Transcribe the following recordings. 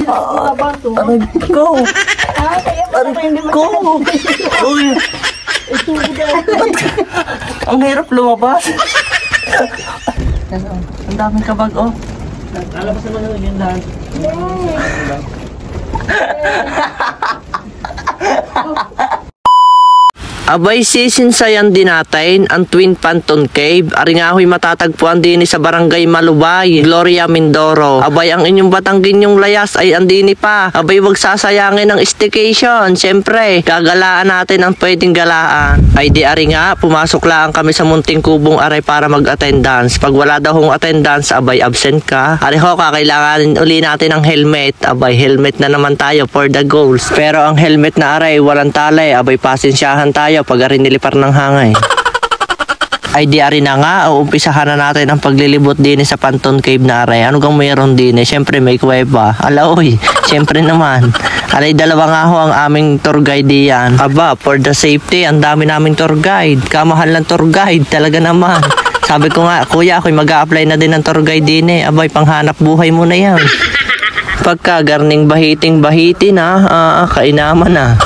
Aray ko! Aray ko! Uy! Ang hirap lumabas. Ang daming kabag, oh. Alabas naman yung lahat. Abay sisinsayan din natin ang Twin Panton Cave. Ari nga ho'y matatagpuan din sa Barangay Malubay, Gloria, Mindoro. Abay ang inyong Batanggin yung layas ay andini pa. Abay wag sasayangin ng staycation. Siyempre, gagalaan natin ang pwedeng galaan. Ay di ari nga, pumasok lang kami sa munting kubong aray para mag-attendance. Pag wala daw hong attendance, abay absent ka. Ari ho, kakailanganin uli natin ang helmet. Abay helmet na naman tayo for the goals. Pero ang helmet na aray, walang tali. Abay pasensyahan tayo pag arin nilipar ng hangay. Ay di ari na nga, uumpisahan na natin ang paglilibot din sa Panton Cave na aray. Ano gang mayroon din? Siyempre may kuweba. Ala oy, siyempre naman. Alay dalawa nga ho ang aming tour guide diyan. Aba, for the safety, ang dami naming tour guide. Kamahal ng tour guide, talaga naman. Sabi ko nga, kuya, ako'y mag-a-apply na din ng tour guide din eh. Abay, panghanap buhay mo na yan. Pagka garning bahiting-bahiti na, kainaman na.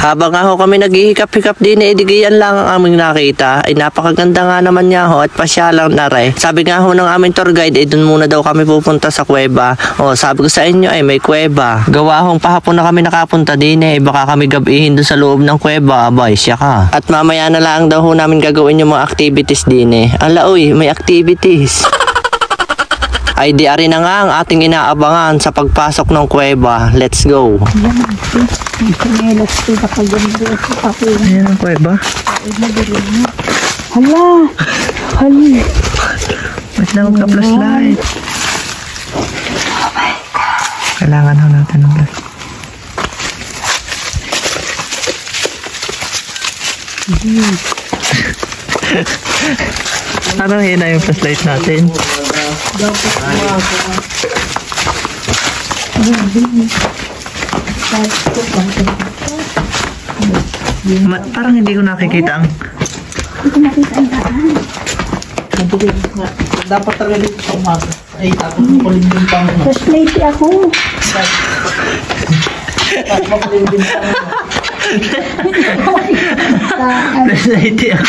Habang nga ho kami naghihikap-hikap din idigayan lang ang aming nakita, ay napakaganda nga naman niya ho at pasyalang naray. Sabi nga ho ng aming tour guide, doon muna daw kami pupunta sa kuweba. O sabi ko sa inyo ay may kuweba. Gawa hong pahapon na kami nakapunta din baka kami gabihin doon sa loob ng kuweba, abay siya ka. At mamaya na lang daw ho namin gagawin yung mga activities din Ala uy, may activities. Ay di ari na nga ang ating inaabangan sa pagpasok ng kuweba. Let's go. Ayan ang kuweba. Hala! Hali! Wait lang magka-flashlight. Kailangan ho natin ng light. Ano hina yung flashlight natin? Parang hindi ko nakikita ang... Hindi ko nakita ang daan. Dapat talaga dito sa umaga. Ay, tapos makulim din pa mo. Flashlight ako. Tapos makulim din pa mo. Flashlight ako.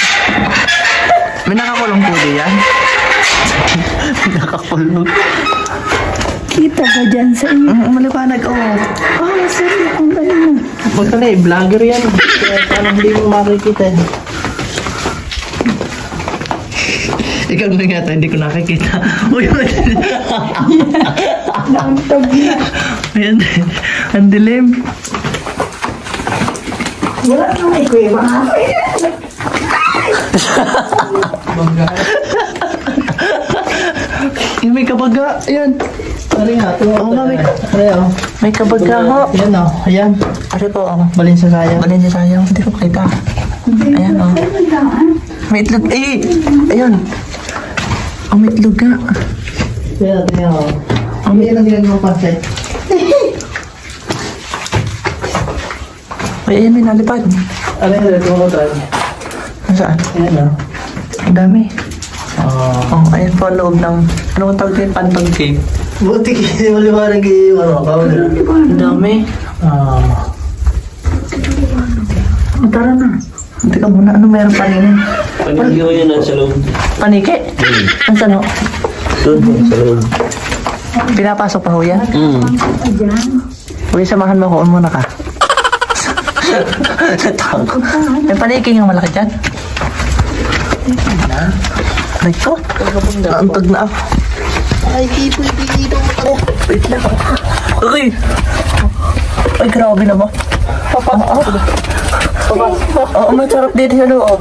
May nakakulong po diyan. May nakakulong. Kita ba dyan sa iyo? Maliwanag, oh. Sorry. Ang galing na. Magkala vlogger yan. Kaya parang hindi mo makikita. Ikaw na nga tayo, hindi ko nakikita. Uy, ayan, ang dilim. Wala na may kuweba. Yung may kabaga, ayan. Sorry nga, oo nga, may kabaga ho. Ayan o, ayan. Ano po, balinsa sayang. Balinsa sayang, hindi ko kita. Ayan o. May itlog, ayun. Ang may itlog nga. Ayan, ayan o. Ang may itlog nga pa siya. Ay, ayan, may nalipad. Ano yun, ito ko tayo. Saan? Ayan o. Ang dami. Ayan po ang loob ng... Ano ang tawag din? Panton Cave. Buti kasi maliwanag yung ang dami. Tara na. Hindi ka muna. Ano meron paninin? Paniki ko yun nasa loob. Paniki? Ang saan o? Doon, sa loob. Pinapasok pa ho yan? Uy, samahan mo ko. Muna ka. Natakot. May paniki yung malaki dyan. Aray ko. Naantag na ako. Ay, kipoy, dito mo ka. Wait lang. Okay. Ay, grabe na ba? Papa. Oo, masarap dito sa loob.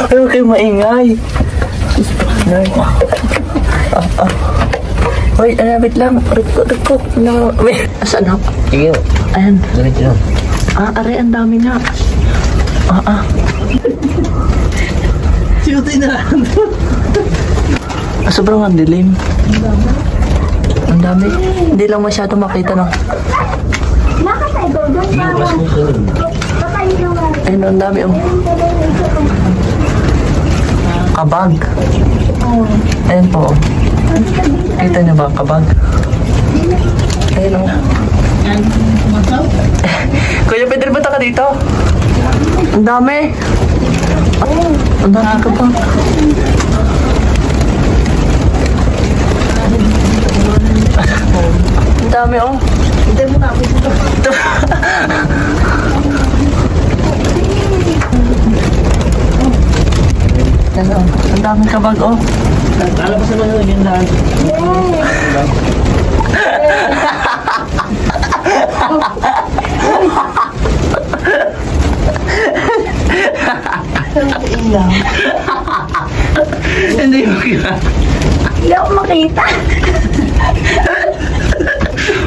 Ay, huwag kayo maingay. Wait, wait lang. Rikot. Asan ako? Sige, Ayan. diretso. Aray, ang dami nga. Siyutay na lang. Sobrang ang dilim. Ang dami. Hindi lang masyado makita ng... Nakatay ko doon. Patay yung Ayun, ang dami. kabag. Ayan po. Kita niyo ba ang kabag? Ayan o. Kuya Pedro, punta ka dito. Ang dami. Ang dami kabag. Ang dami oh. Hintay mo na ako dito. Ang dami kabag oh. Lalabas naman yung agendahan. Hindi mo kaya. Hindi ako makita.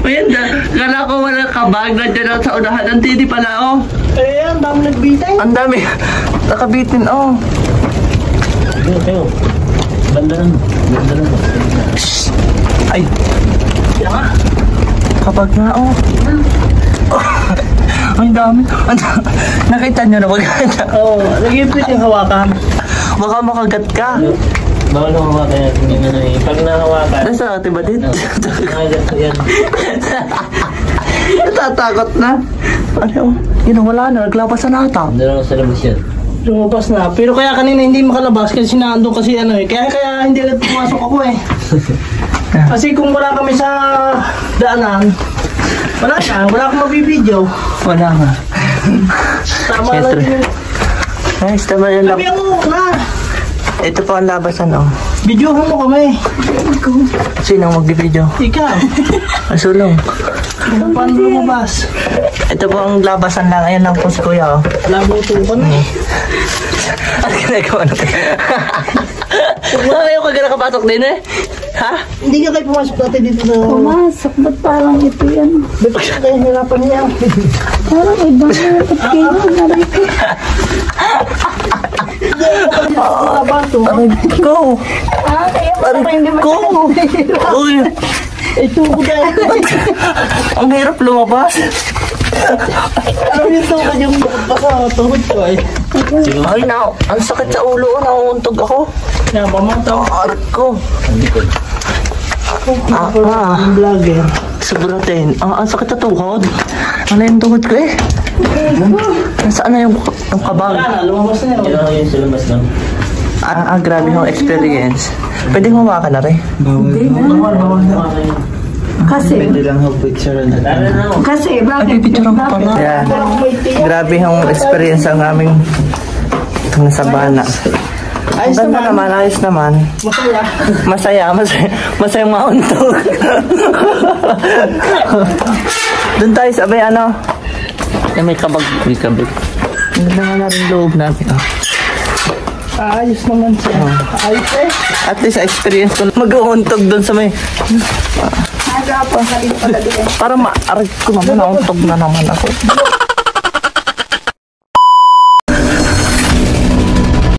Ayan na. Kala ko wala kabag. Nandiyan lang sa unahan. Ang titi pala oh. Eh, ang dami nagbitay. Ang dami. Nakabitin oh. Kayo. Banda lang. Banda lang. Ay. Kabag nga oh. Ang dami. Nakita nyo na ba? Oo, nag-implit yung hawakan. Baka makagat ka. Bawal hawakan natin yung ano eh. Pag nahawakan, Nasa natin ba dito? nakagat ko yan. Natatakot na. Ano? Yun, wala na. Naglabasan na ata. Hindi lang sa labas yan. Lumabas na. Pero kaya kanina hindi makalabas kasi sinando kasi ano eh. Kaya hindi agad pumasok ako eh. Kasi kung wala kami sa daanan, wala na. Wala akong mabibideo. Wala nga. Tama lang Siyempre. yun. Nice, tama yung Sabi ako na. Ito po ang labasan, oh. Videohan mo kami. Sino ang mag-video? Ikaw. Asulong. Paano lumabas? Ito po ang labasan lang. Ayan lang po si Kuya, oh. Labuto pa na eh. Ano ginagawa natin? Wala kayo kagana nakapasok din eh. Ha? Hindi ka kayo pumasok dati dito sa... Pumasok, ba't parang ito yan? Ba't kaya hirapan niya? Parang iba na yung kayo, naray ko. Labato. Aray ko! Ah, kaya mo Aray pa hindi ko! Uy! Ito ko dahil. Ang hirap lumabas. Ano yung tukad yung baka tuhod ko eh. Ay, na, ang sakit sa ulo. Nauuntog ako. Yan, pamataw. Aray ko. Yung vlogger. Sobratin. Ang sakit sa tuhod. Ano yung tuhod ko eh? Nasaan na yung kabag? Wala na, lumabas na yun. Yan lang yung sa labas lang. Grabe yung experience. Pwede humakan na rin. Bawal na. Kasi, lang ang picture na. Tara na ako. kasi, Ay, bakit? picture ako pa nga. Yeah. Grabe yung experience ang aming itong nasa bana. Ang Ayos ganda naman. naman, ayos naman. Masaya. Masaya mauntog. Doon tayo sa abay, ano? May kabag. May kabag. Ang ganda nga na rin loob natin. Oh. Ayos naman siya. Ayos eh. At least sa experience ko, mag-uuntog doon sa may... Nagapon ka din pala din. Para ma-aray ko naman, nauntog na naman ako.